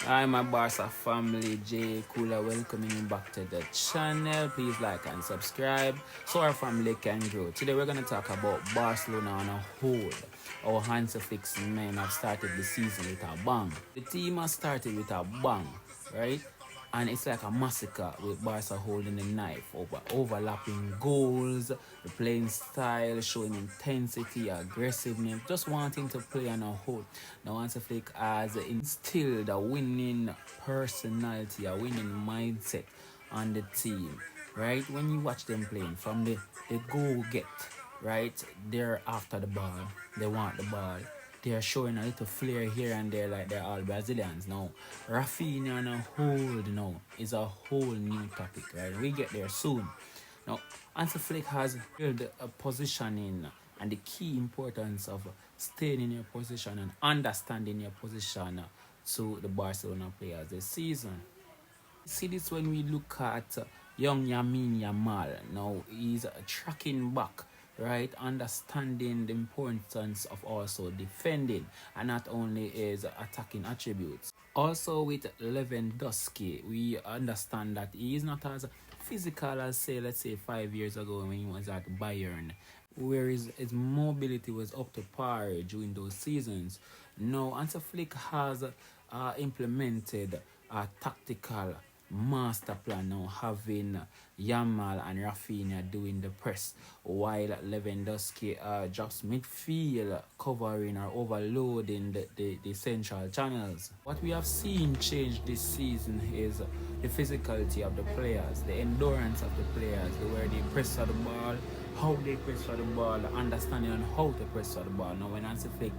Hi, my Barca family, Jay Cooler, welcoming you back to the channel. Please like and subscribe so our family can grow. Today we're going to talk about Barcelona on a whole. Our Hansi Flick's men have started the season with a bang. The team has started with a bang, right? And it's like a massacre with Barca holding the knife over overlapping goals, the playing style, showing intensity, aggressiveness, just wanting to play on a whole. Now, Hansi Flick has instilled a winning personality, a winning mindset on the team, right? When you watch them playing from the goal get, right? They're after the ball, they want the ball, they're showing a little flair here and there like they're all Brazilians. Now, Rafinha on a hold now is a whole new topic, right? We get there soon. Now, Hansi Flick has built a positioning and the key importance of staying in your position and understanding your position to the Barcelona players this season. See this when we look at young Yamin Yamal. Now he's tracking back, right? Understanding the importance of also defending and not only his attacking attributes. Also with Lewandowski, we understand that he is not as physical as say let's say 5 years ago when he was at Bayern, where his mobility was up to par during those seasons. Now Hansi Flick has implemented a tactical master plan now, having Yamal and Rafinha doing the press while Lewandowski drops midfield, covering or overloading the central channels. What we have seen change this season is the physicality of the players, the endurance of the players, the way they press for the ball, how they press for the ball, the understanding on how to press for the ball. Now when Hansi Flick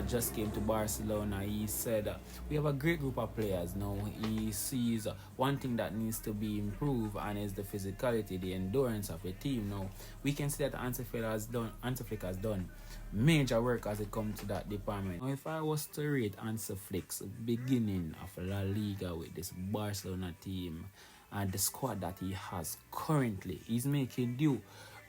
just came to Barcelona, he said we have a great group of players. Now he sees one thing that needs to be improved and is the physicality, the endurance of the team. Now we can see that Hansi Flick has done major work as it comes to that department. Now if I was to rate Hansi Flick's beginning of La Liga with this Barcelona team and the squad that he has currently, he's making do,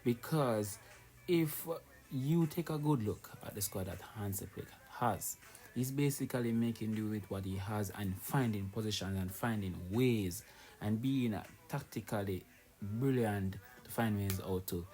because if you take a good look at the squad that Hansi Flick has, he's basically making do with what he has and finding positions and finding ways and being tactically brilliant to find ways how to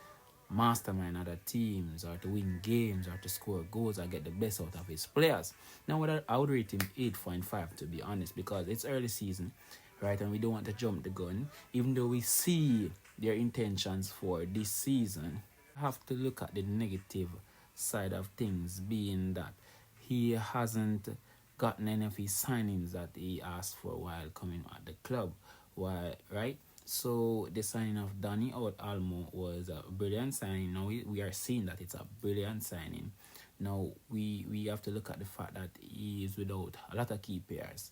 mastermind other teams or to win games or to score goals or get the best out of his players. Now, I would rate him 8.5 to be honest, because it's early season, right? And we don't want to jump the gun, even though we see their intentions for this season. Have to look at the negative side of things, being that he hasn't gotten any of his signings that he asked for while coming at the club. Why, right? So the signing of Dani Olmo was a brilliant signing. Now we are seeing that it's a brilliant signing. Now we have to look at the fact that he is without a lot of key players.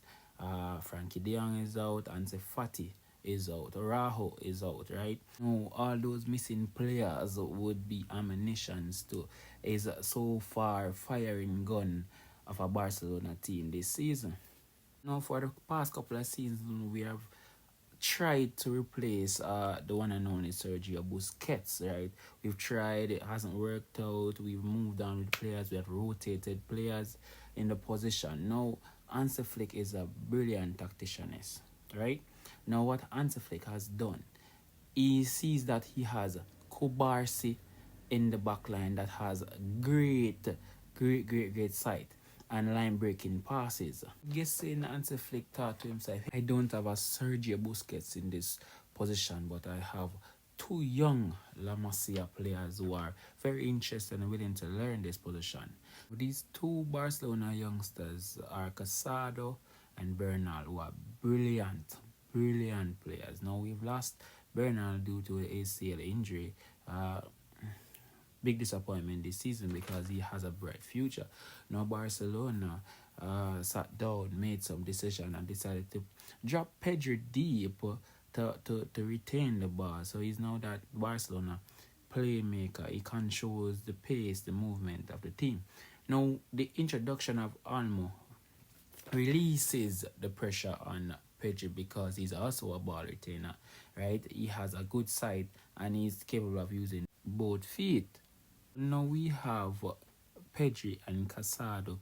Frankie De Jong is out, Ansu Fati is out, Raho is out, right? Now, all those missing players would be ammunitions to is so far firing gun of a Barcelona team this season. Now, for the past couple of seasons, we have tried to replace the one and only Sergio Busquets, right? We've tried, it hasn't worked out. We've moved on with players, we have rotated players in the position. Now, Hansi Flick is a brilliant tacticianist, right? Now, what Hansi Flick has done, he sees that he has Kubarsi in the back line that has great sight and line breaking passes. Guessing Hansi Flick thought to himself, I don't have a Sergio Busquets in this position, but I have two young La Masia players who are very interested and willing to learn this position. These two Barcelona youngsters are Casado and Bernal, who are brilliant players. Now we've lost Bernal due to an ACL injury. Big disappointment this season because he has a bright future. Now Barcelona sat down, made some decision and decided to drop Pedri deep to retain the ball. So he's now that Barcelona playmaker. He controls the pace, the movement of the team. Now the introduction of Olmo releases the pressure on Pedri because he's also a ball retainer, right? He has a good sight and he's capable of using both feet. Now we have Pedri and Casado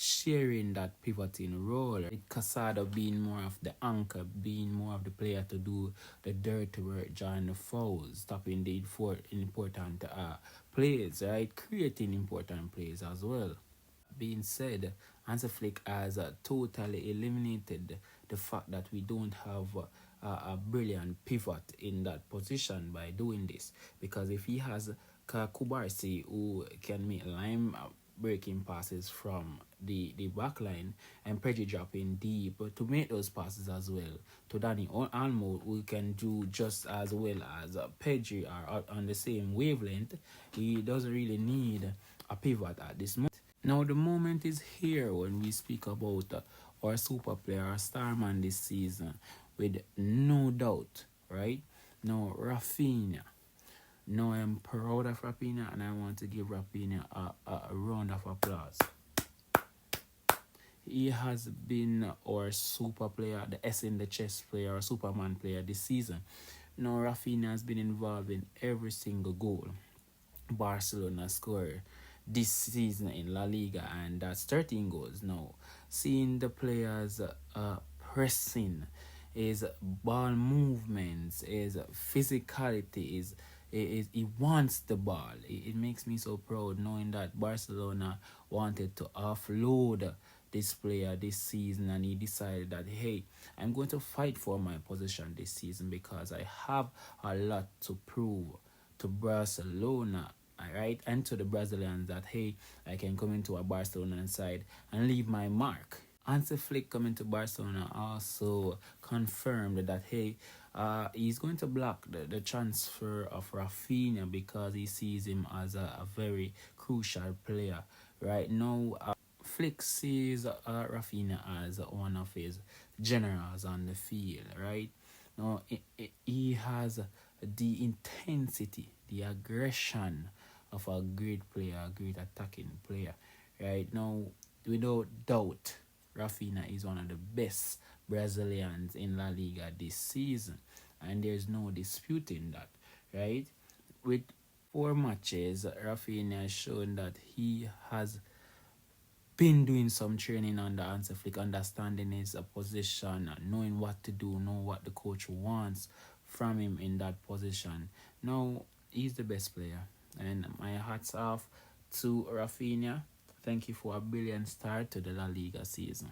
sharing that pivoting role. With Casado being more of the anchor, being more of the player to do the dirty work, join the fouls, stopping the important plays, right? Creating important plays as well. Being said, Hansi Flick has totally eliminated the fact that we don't have a brilliant pivot in that position by doing this. Because if he has Kubarsi who can make line breaking passes from the back line and Pedri dropping deep to make those passes as well to Danny Almo, we can do just as well as Pedri are on the same wavelength. He doesn't really need a pivot at this moment. Now the moment is here when we speak about our super player, our star man this season, with no doubt, right? Now Rafinha. Now I'm proud of Rafinha and I want to give Rafinha a round of applause. He has been our super player, the S in the chest player, or Superman player this season. Now Rafinha has been involved in every single goal Barcelona score this season in La Liga, and that's 13 goals. Now, seeing the players pressing, his ball movements, his physicality, he wants the ball. It makes me so proud knowing that Barcelona wanted to offload this player this season, and he decided that, hey, I'm going to fight for my position this season because I have a lot to prove to Barcelona, alright, and to the Brazilians that, hey, I can come into a Barcelona side and leave my mark. Hansi Flick coming to Barcelona also confirmed that, hey, he's going to block the transfer of Rafinha because he sees him as a very crucial player. Right now, Flick sees Rafinha as one of his generals on the field, right? Now, he has the intensity, the aggression of a great player, a great attacking player, right? Now, without doubt, Rafinha is one of the best Brazilians in La Liga this season, and there's no disputing that, right? With 4 matches, Rafinha has shown that he has been doing some training under Hansi Flick, understanding his position, knowing what to do, know what the coach wants from him in that position. Now, he's the best player. And my hats off to Rafinha. Thank you for a brilliant start to the La Liga season.